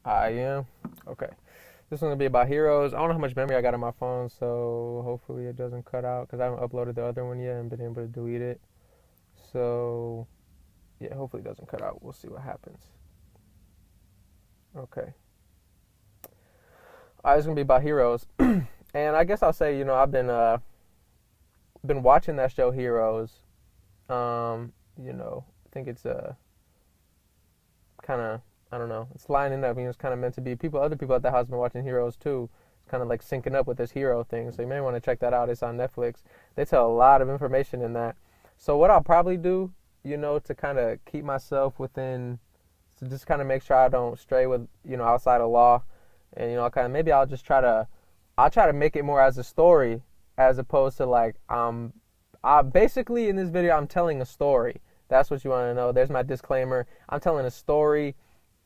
I am. Okay. This one's gonna be about heroes. I don't know how much memory I got on my phone, so hopefully it doesn't cut out because I haven't uploaded the other one yet and been able to delete it. So yeah, hopefully it doesn't cut out. We'll see what happens. Okay. All right, it's gonna be about heroes, and I guess I'll say I've been watching that show Heroes. I think it's kind of, I don't know, it's lining up. It's kind of meant to be. Other people at the house have been watching Heroes too. It's kind of like syncing up with this hero thing. So you may want to check that out. It's on Netflix. They tell a lot of information in that. So what I'll probably do, to kind of keep myself within, to just kind of make sure I don't stray with, outside of law, and maybe I'll try to make it more as a story as opposed to like I basically in this video I'm telling a story. That's what you want to know. There's my disclaimer. I'm telling a story.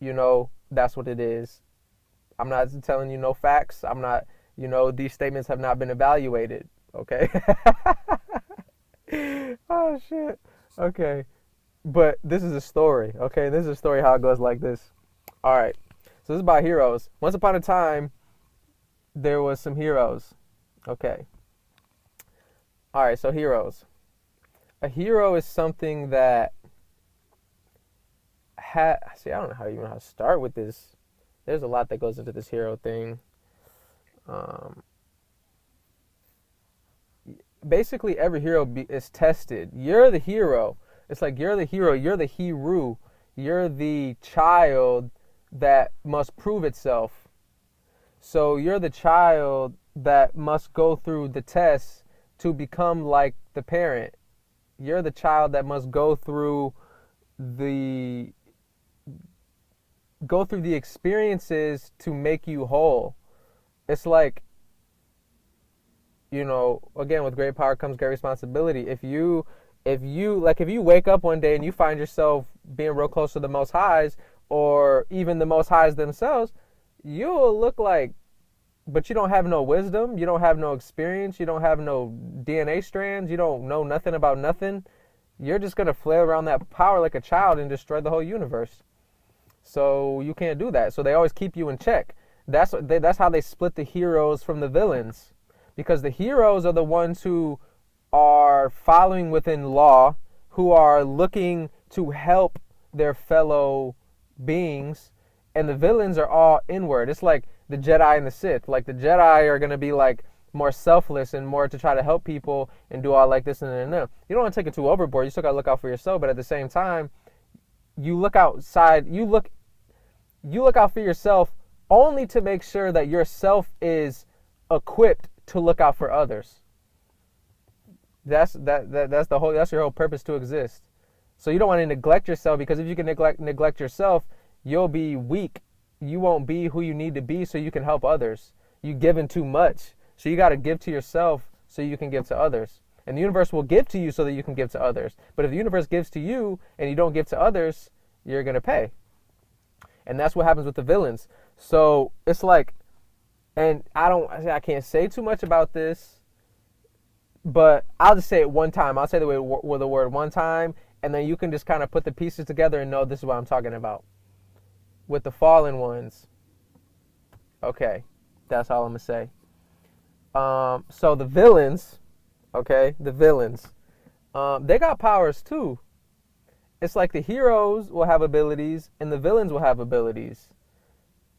That's what it is. I'm not telling you no facts. I'm not, these statements have not been evaluated. Okay. Oh shit. Okay. But this is a story. Okay. This is a story how it goes like this. All right. So this is about heroes. Once upon a time, there was some heroes. Okay. All right. So heroes. A hero is something that see, I don't know how to start with this. There's a lot that goes into this hero thing. Um, Basically, every hero is tested. You're the hero. It's like you're the hero. You're the hero. You're the child that must prove itself. So you're the child that must go through the tests to become like the parent. You're the child that must the go through the experiences to make you whole. It's like, again, with great power comes great responsibility. If you wake up one day and you find yourself being real close to the Most Highs, or even the Most Highs themselves, you'll look like, but you don't have no wisdom, you don't have no experience, you don't have no DNA strands, you don't know nothing about nothing. You're just gonna flail around that power like a child and destroy the whole universe. So you can't do that. So they always keep you in check. That's how they split the heroes from the villains, because the heroes are the ones who are following within law, who are looking to help their fellow beings, and the villains are all inward. It's like the Jedi and the Sith. Like the Jedi are going to be like more selfless and more to try to help people and do all like this and that. You don't want to take it too overboard. You still got to look out for yourself, but at the same time, you look outside. You look out for yourself only to make sure that yourself is equipped to look out for others. That's your whole purpose to exist. So you don't want to neglect yourself, because if you can neglect yourself, you'll be weak. You won't be who you need to be so you can help others. You giving too much. So you got to give to yourself so you can give to others. And the universe will give to you so that you can give to others. But if the universe gives to you and you don't give to others, you're going to pay. And that's what happens with the villains. So it's like, and I can't say too much about this, but I'll just say it one time. I'll say the word one time, and then you can just kind of put the pieces together and know this is what I'm talking about. With the fallen ones. Okay, that's all I'm going to say. So the villains, okay, they got powers too. It's like the heroes will have abilities and the villains will have abilities.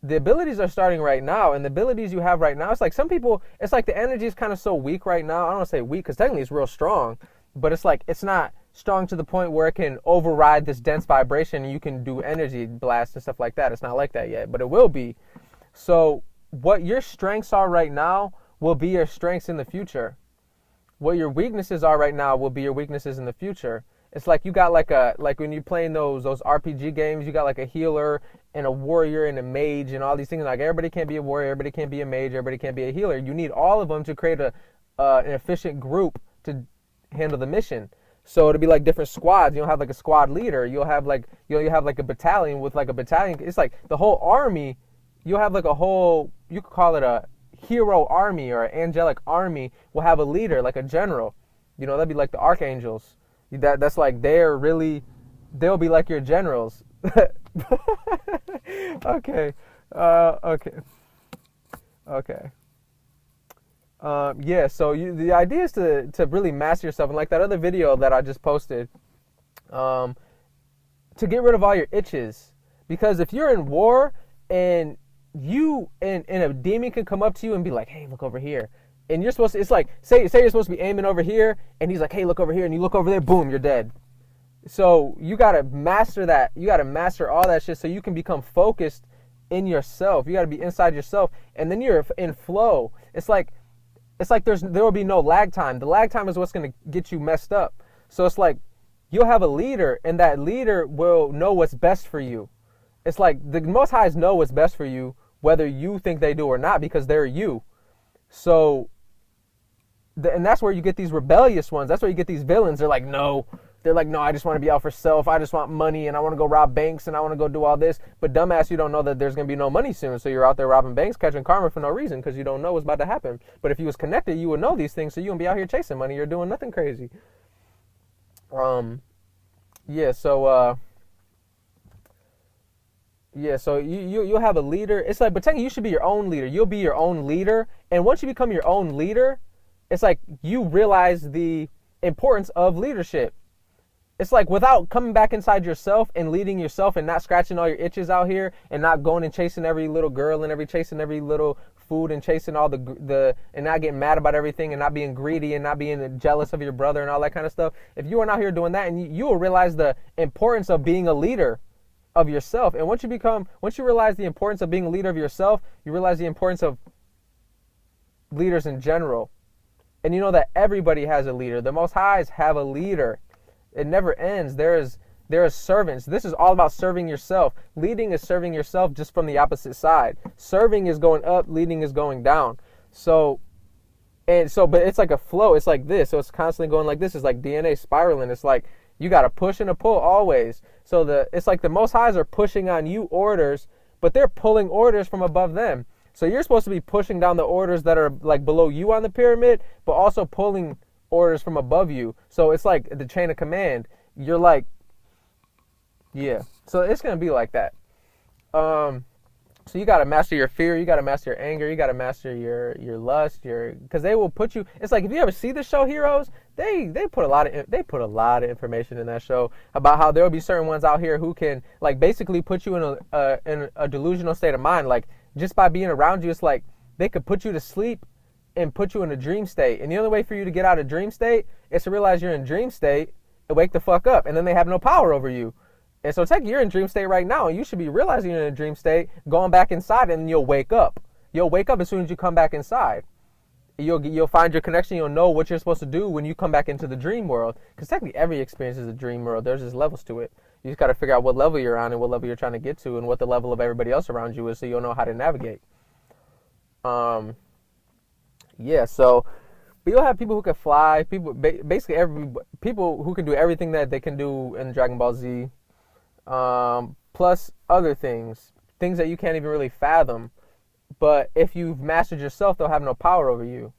The abilities are starting right now, and the abilities you have right now, it's like some people, it's like the energy is kind of so weak right now. I don't want to say weak because technically it's real strong, but it's like it's not strong to the point where it can override this dense vibration and you can do energy blasts and stuff like that. It's not like that yet, but it will be. So what your strengths are right now will be your strengths in the future. What your weaknesses are right now will be your weaknesses in the future. It's like you got like when you're playing those RPG games, you got like a healer and a warrior and a mage and all these things. Like everybody can't be a warrior, everybody can't be a mage, everybody can't be a healer. You need all of them to create an efficient group to handle the mission. So it'll be like different squads. You'll have like a squad leader. You'll have like a battalion with like a battalion. It's like the whole army. You'll have like a whole. You could call it a hero army or an angelic army. Will have a leader, like a general. That'd be like the archangels. That's like they'll be like your generals. Okay, Okay. Okay. Yeah, so the idea is to really master yourself. And like that other video that I just posted, to get rid of all your itches. Because if you're in war and and a demon can come up to you and be like, hey, look over here. And you're supposed to, it's like, say you're supposed to be aiming over here, and he's like, hey, look over here. And you look over there, boom, you're dead. So you got to master that. You got to master all that shit so you can become focused in yourself. You got to be inside yourself. And then you're in flow. It's like there will be no lag time. The lag time is what's going to get you messed up. So it's like you'll have a leader, and that leader will know what's best for you. It's like the Most Highs know what's best for you, whether you think they do or not, because they're you. So, and that's where you get these rebellious ones. That's where you get these villains. They're like, no, I just want to be out for self. I just want money, and I want to go rob banks, and I want to go do all this. But dumbass, you don't know that there's going to be no money soon. So you're out there robbing banks, catching karma for no reason, because you don't know what's about to happen. But if you was connected, you would know these things, so you wouldn't be out here chasing money. You're doing nothing crazy. So you'll have a leader. It's like, but technically you should be your own leader. You'll be your own leader. And once you become your own leader, it's like you realize the importance of leadership. It's like without coming back inside yourself and leading yourself and not scratching all your itches out here and not going and chasing every little girl and chasing every little food and chasing all the and not getting mad about everything and not being greedy and not being jealous of your brother and all that kind of stuff. If you are not here doing that, and you will realize the importance of being a leader of yourself. And once you realize the importance of being a leader of yourself, you realize the importance of leaders in general. And you know that everybody has a leader. The Most Highs have a leader. It never ends. There is servants. This is all about serving yourself. Leading is serving yourself, just from the opposite side. Serving is going up, leading is going down. But it's like a flow. It's like this. So it's constantly going like this. It's like DNA spiraling. It's like you got to push and a pull always. So it's like the Most Highs are pushing on you orders, but they're pulling orders from above them. So you're supposed to be pushing down the orders that are like below you on the pyramid, but also pulling orders from above you. So it's like the chain of command. You're like, yeah. So it's going to be like that. So you got to master your fear. You got to master your anger. You got to master your lust. Because they will put you. It's like if you ever see the show Heroes, they put a lot of information in that show about how there will be certain ones out here who can like basically put you in a delusional state of mind. Like just by being around you, it's like they could put you to sleep and put you in a dream state. And the only way for you to get out of dream state is to realize you're in dream state and wake the fuck up. And then they have no power over you. And so you're in dream state right now, and you should be realizing you're in a dream state, going back inside, and you'll wake up. You'll wake up as soon as you come back inside. You'll find your connection. You'll know what you're supposed to do when you come back into the dream world. Because technically every experience is a dream world. There's just levels to it. You just got to figure out what level you're on and what level you're trying to get to and what the level of everybody else around you is, so you'll know how to navigate. But you'll have people who can fly, people who can do everything that they can do in Dragon Ball Z. Plus other things that you can't even really fathom. But if you've mastered yourself, they'll have no power over you.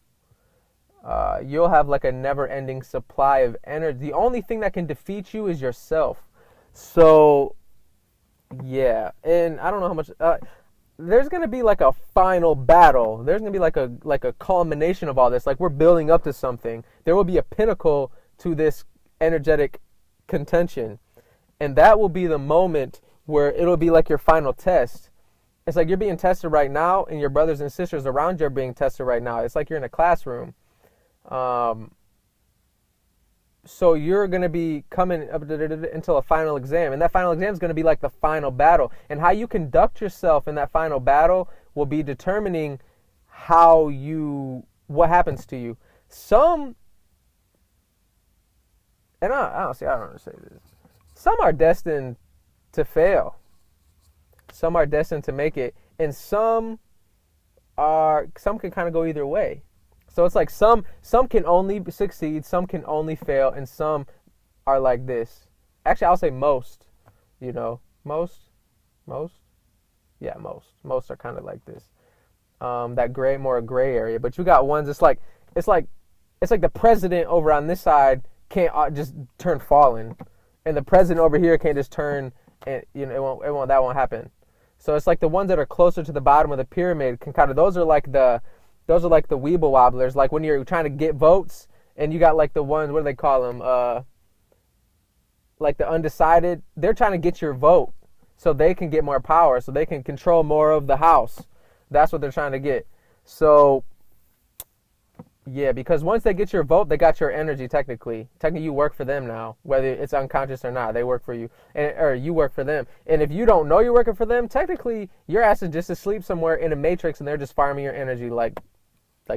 You'll have like a never-ending supply of energy. The only thing that can defeat you is yourself. So, yeah. And I don't know how much... there's going to be like a final battle. There's going to be like a culmination of all this. Like we're building up to something. There will be a pinnacle to this energetic contention. And that will be the moment where it'll be like your final test. It's like you're being tested right now, and your brothers and sisters around you are being tested right now. It's like you're in a classroom. So you're going to be coming up until a final exam. And that final exam is going to be like the final battle. And how you conduct yourself in that final battle will be determining what happens to you. I don't want to say this. Some are destined to fail. Some are destined to make it. And some can kind of go either way. So it's like some can only succeed, some can only fail, and some are like this. Actually, I'll say most. Most. Yeah, most are kind of like this. That more gray area. But you got ones. It's like the president over on this side can't just turn fallen, and the president over here can't just turn. And that won't happen. So it's like the ones that are closer to the bottom of the pyramid can kind of, those are like the weeble wobblers. Like when you're trying to get votes and you got like the ones, what do they call them? Like the undecided. They're trying to get your vote so they can get more power, so they can control more of the house. That's what they're trying to get. So yeah, because once they get your vote, they got your energy technically. Technically, you work for them now, whether it's unconscious or not. They work for you, or you work for them. And if you don't know you're working for them, technically, your ass is just asleep somewhere in a matrix, and they're just farming your energy like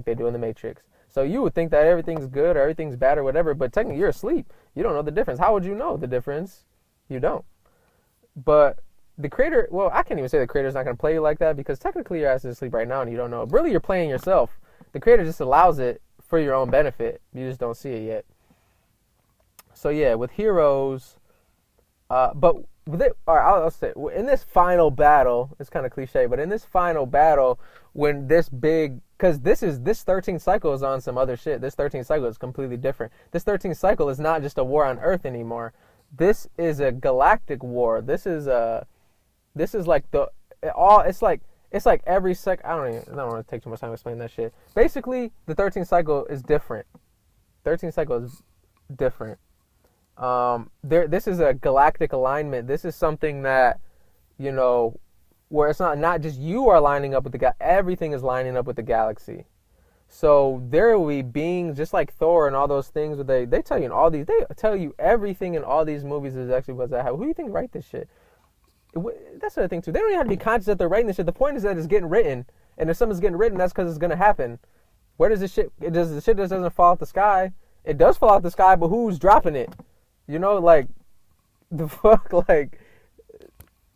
they do in the Matrix. So you would think that everything's good or everything's bad or whatever, but technically you're asleep. You don't know the difference. How would you know the difference? You don't. But the creator, well, I can't even say the creator's not going to play you like that, because technically your ass is asleep right now and you don't know. Really, you're playing yourself. The creator just allows it for your own benefit. You just don't see it yet. So yeah, with Heroes, but with it, all right, I'll say, in this final battle, it's kind of cliche, but in this final battle, when this big, because this 13th cycle is on some other shit. This 13th cycle is completely different. This 13th cycle is not just a war on Earth anymore. This is a galactic war. This is like it's like every I don't want to take too much time to explain that shit. Basically, the 13th cycle is different. 13th cycle is different. This is a galactic alignment. This is something that, you know, where it's not just you are lining up with everything is lining up with the galaxy. So there will be beings just like Thor and all those things where they tell you in all these, they tell you everything in all these movies is actually what's that happen. Who do you think write this shit? That's the other thing too. They don't even have to be conscious that they're writing this shit. The point is that it's getting written, and if something's getting written, that's because it's gonna happen. Where does this shit? The shit just doesn't fall out the sky. It does fall out the sky, but who's dropping it? You know, like the fuck, like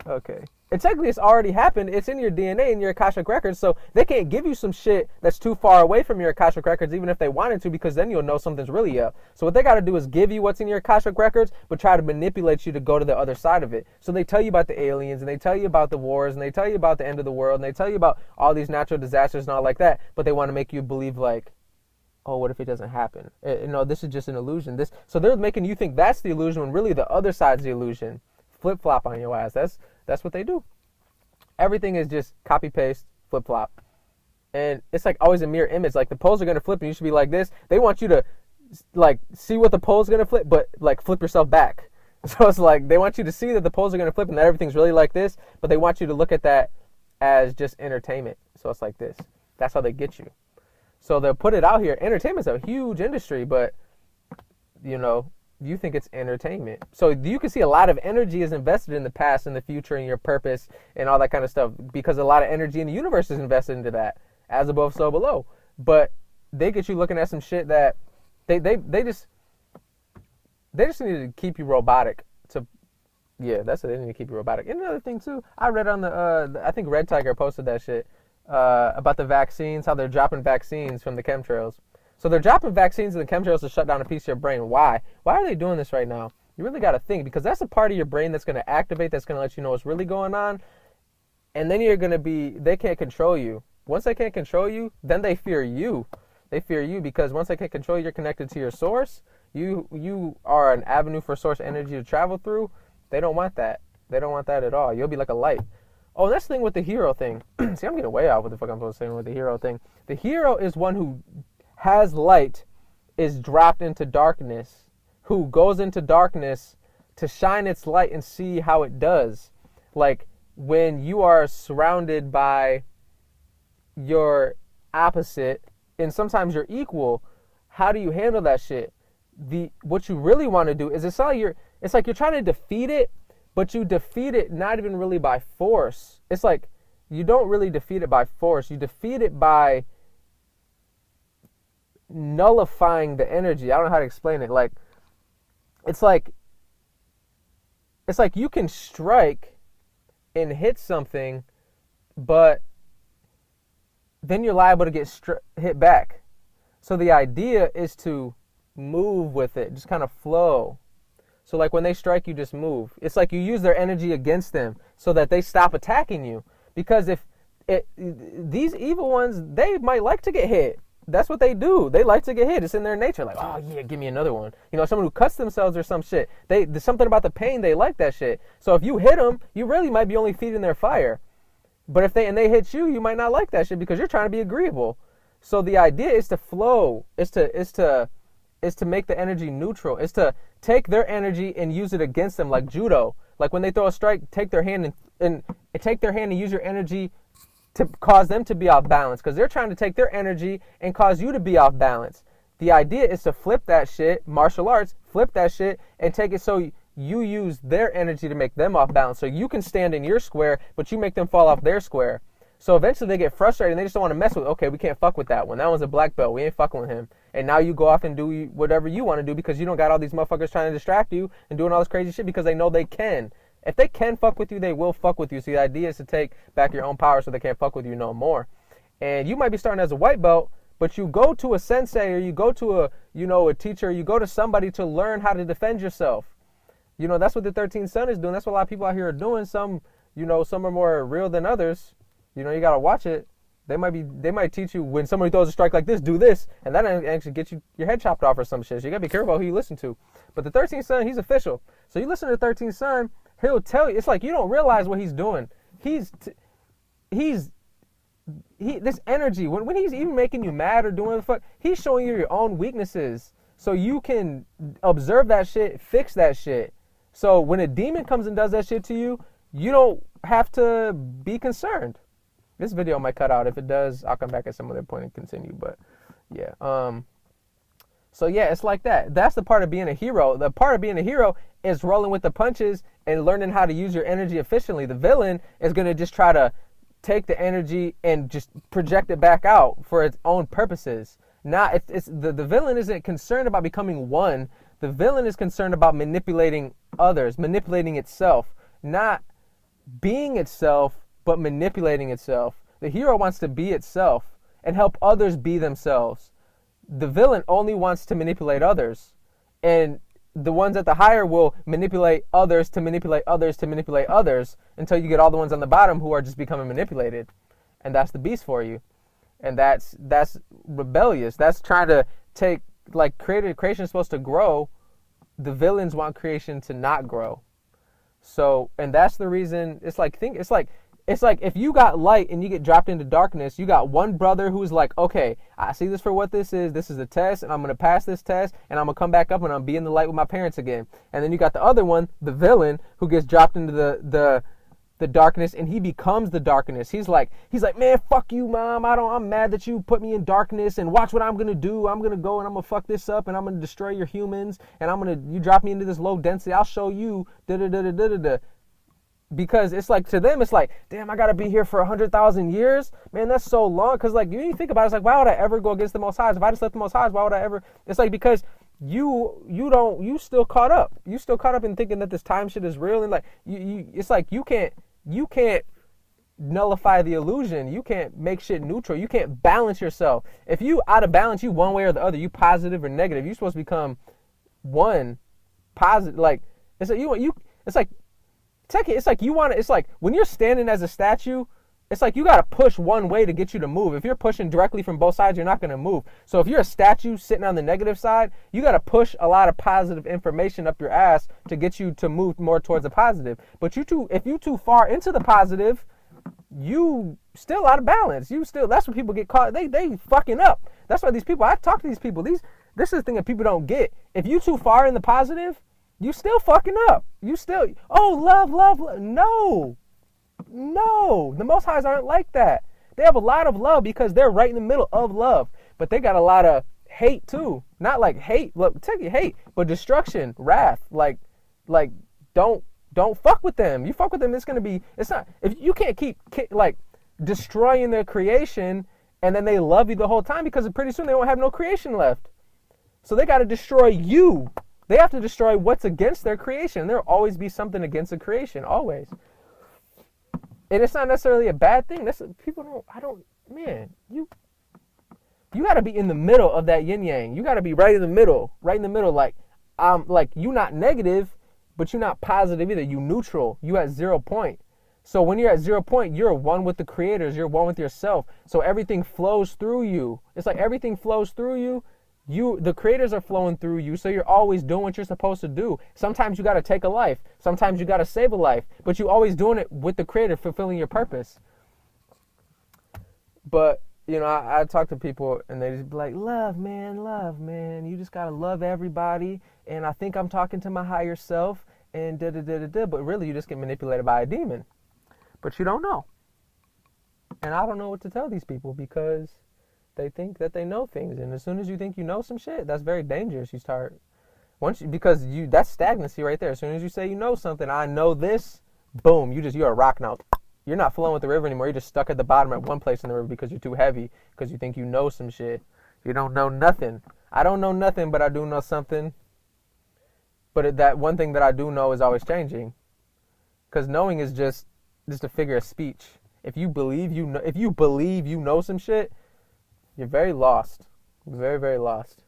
okay. And technically, it's already happened. It's in your DNA, in your Akashic records, so they can't give you some shit that's too far away from your Akashic records, even if they wanted to, because then you'll know something's really up. So what they got to do is give you what's in your Akashic records, but try to manipulate you to go to the other side of it. So they tell you about the aliens, and they tell you about the wars, and they tell you about the end of the world, and they tell you about all these natural disasters and all like that, but they want to make you believe like, oh, what if it doesn't happen? No, this is just an illusion. So they're making you think that's the illusion when really the other side's the illusion. Flip-flop on your ass. That's what they do. Everything is just copy-paste, flip-flop. And it's like always a mirror image. Like the poles are going to flip and you should be like this. They want you to like see what the pole's going to flip, but like flip yourself back. So it's like they want you to see that the poles are going to flip and that everything's really like this, but they want you to look at that as just entertainment. So it's like this. That's how they get you. So they'll put it out here. Entertainment's a huge industry, but, you know, you think it's entertainment. So you can see a lot of energy is invested in the past and the future and your purpose and all that kind of stuff, because a lot of energy in the universe is invested into that. As above, so below. But they get you looking at some shit that they just need to keep you robotic. That's what they need to keep you robotic. And another thing too, I read on I think Red Tiger posted that shit about the vaccines, how they're dropping vaccines from the chemtrails. So they're dropping vaccines and the chemtrails to shut down a piece of your brain. Why? Why are they doing this right now? You really got to think, because that's a part of your brain that's going to activate, that's going to let you know what's really going on. And then they can't control you. Once they can't control you, then they fear you. They fear you because once they can't control you, you're connected to your source. You are an avenue for source energy to travel through. They don't want that. They don't want that at all. You'll be like a light. Oh, that's the thing with the hero thing. See, I'm getting way off what the fuck I'm supposed to say with the hero thing. The hero is one who has light, is dropped into darkness, who goes into darkness to shine its light and see how it does. Like when you are surrounded by your opposite and sometimes you're equal, how do you handle that shit? What you really want to do is it's like you're trying to defeat it, but you defeat it not even really by force. It's like you don't really defeat it by force. You defeat it by nullifying the energy. I don't know how to explain it. Like it's like you can strike and hit something, but then you're liable to get hit back. So the idea is to move with it, just kind of flow. So like when they strike, you just move. It's like you use their energy against them so that they stop attacking you. Because these evil ones, they might like to get hit. That's what they do. They like to get hit. It's in their nature. Like, oh yeah, give me another one. You know, someone who cuts themselves or some shit. There's something about the pain. They like that shit. So if you hit them, you really might be only feeding their fire. But if they hit you, you might not like that shit because you're trying to be agreeable. So the idea is to flow, is to make the energy neutral, is to take their energy and use it against them, like judo. Like when they throw a strike, take their hand and take their hand and use your energy to cause them to be off balance, because they're trying to take their energy and cause you to be off balance. The idea is to flip that shit, martial arts, flip that shit and take it so you use their energy to make them off balance. So you can stand in your square, but you make them fall off their square. So eventually they get frustrated and they just don't want to mess with, okay, we can't fuck with that one. That one's a black belt. We ain't fucking with him. And now you go off and do whatever you want to do because you don't got all these motherfuckers trying to distract you and doing all this crazy shit because they know they can. If they can fuck with you, they will fuck with you. So the idea is to take back your own power so they can't fuck with you no more. And you might be starting as a white belt, but you go to a sensei or you go to a teacher, you go to somebody to learn how to defend yourself. That's what the 13th Son is doing. That's what a lot of people out here are doing. Some are more real than others. You got to watch it. They might teach you when somebody throws a strike like this, do this, and that actually get your head chopped off or some shit. So you got to be careful who you listen to. But the 13th Son, he's official. So you listen to the 13th Son, he'll tell you. It's like you don't realize what he's doing. He's this energy, when he's even making you mad or doing the fuck, he's showing you your own weaknesses so you can observe that shit, fix that shit. So when a demon comes and does that shit to you, you don't have to be concerned. This video might cut out. If it does, I'll come back at some other point and continue. But yeah. So yeah, it's like that. That's the part of being a hero. The part of being a hero is rolling with the punches and learning how to use your energy efficiently. The villain is going to just try to take the energy and just project it back out for its own purposes. The villain isn't concerned about becoming one. The villain is concerned about manipulating others, manipulating itself, not being itself, but manipulating itself. The hero wants to be itself and help others be themselves. The villain only wants to manipulate others. And the ones at the higher will manipulate others to manipulate others to manipulate others until you get all the ones on the bottom who are just becoming manipulated. And that's the beast for you. And that's rebellious. That's trying to take, like, creation is supposed to grow. The villains want creation to not grow. So, and that's the reason. It's like if you got light and you get dropped into darkness, you got one brother who's like, okay, I see this for what this is. This is a test, and I'm going to pass this test, and I'm going to come back up, and I'm be in the light with my parents again. And then you got the other one, the villain, who gets dropped into the darkness, and he becomes the darkness. He's like, man, fuck you, mom. I'm mad that you put me in darkness, and watch what I'm going to do. I'm going to go, and I'm going to fuck this up, and I'm going to destroy your humans, and you drop me into this low density. I'll show you, da-da-da-da-da-da. Because it's like, to them, it's like, damn, I got to be here for 100,000 years? Man, that's so long. Because, like, you think about it, it's like, why would I ever go against the Most High? If I just left the Most High, why would I ever? It's like, because you still caught up. You still caught up in thinking that this time shit is real. And, like, it's like, you can't nullify the illusion. You can't make shit neutral. You can't balance yourself. If you out of balance, you one way or the other, you positive or negative, you're supposed to become one positive. Like, it's like, it's like when you're standing as a statue, it's like you got to push one way to get you to move. If you're pushing directly from both sides, you're not going to move. So if you're a statue sitting on the negative side, you got to push a lot of positive information up your ass to get you to move more towards the positive. But if you too far into the positive, you still out of balance. That's when people get caught. They fucking up. That's why I talk to these people. This is the thing that people don't get. If you too far in the positive, you still fucking up. Love. No. The Most Highs aren't like that. They have a lot of love because they're right in the middle of love. But they got a lot of hate too. Not like hate, look, take it hate, but destruction, wrath. Like don't fuck with them. You fuck with them, if you can't keep like destroying their creation and then they love you the whole time, because pretty soon they won't have no creation left. So they got to destroy you. They have to destroy what's against their creation. There'll always be something against the creation, always. And it's not necessarily a bad thing. You got to be in the middle of that yin yang. You got to be right in the middle, like you not negative, but you're not positive either. You neutral. You at 0 point. So when you're at 0 point, you're one with the creators. You're one with yourself. So everything flows through you. It's like everything flows through you. The creators are flowing through you, so you're always doing what you're supposed to do. Sometimes you got to take a life. Sometimes you got to save a life. But you're always doing it with the creator, fulfilling your purpose. But you know, I talk to people and they just be like, love, man. You just gotta love everybody. And I think I'm talking to my higher self and da da da da da. But really, you just get manipulated by a demon. But you don't know. And I don't know what to tell these people because they think that they know things. And as soon as you think you know some shit, that's very dangerous. You start because that's stagnancy right there. As soon as you say you know something, I know this, boom, you're a rock now. You're not flowing with the river anymore. You're just stuck at the bottom at one place in the river because you're too heavy, because you think you know some shit. You don't know nothing. I don't know nothing, but I do know something. But that one thing that I do know is always changing. Because knowing is just a figure of speech. If you believe you know some shit, you're very lost. Very, very lost.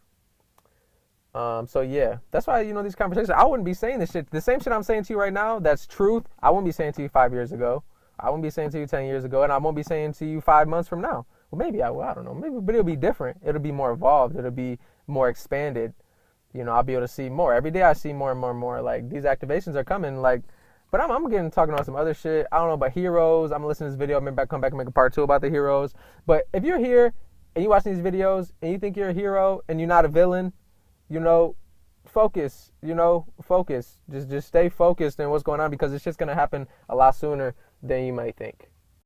So yeah, that's why, these conversations, I wouldn't be saying this shit. The same shit I'm saying to you right now, that's truth. I wouldn't be saying to you 5 years ago. I wouldn't be saying to you 10 years ago, and I won't be saying to you 5 months from now. Well, maybe I don't know. Maybe, but it'll be different. It'll be more evolved. It'll be more expanded. I'll be able to see more. Every day I see more and more and more. Like, these activations are coming. Like, but I'm getting talking about some other shit. I don't know about heroes. I'm gonna listen to this video. Maybe I'll come back and make a part 2 about the heroes. But if you're here and you watching these videos and you think you're a hero and you're not a villain, focus. Focus. Just stay focused on what's going on, because it's just gonna happen a lot sooner than you might think.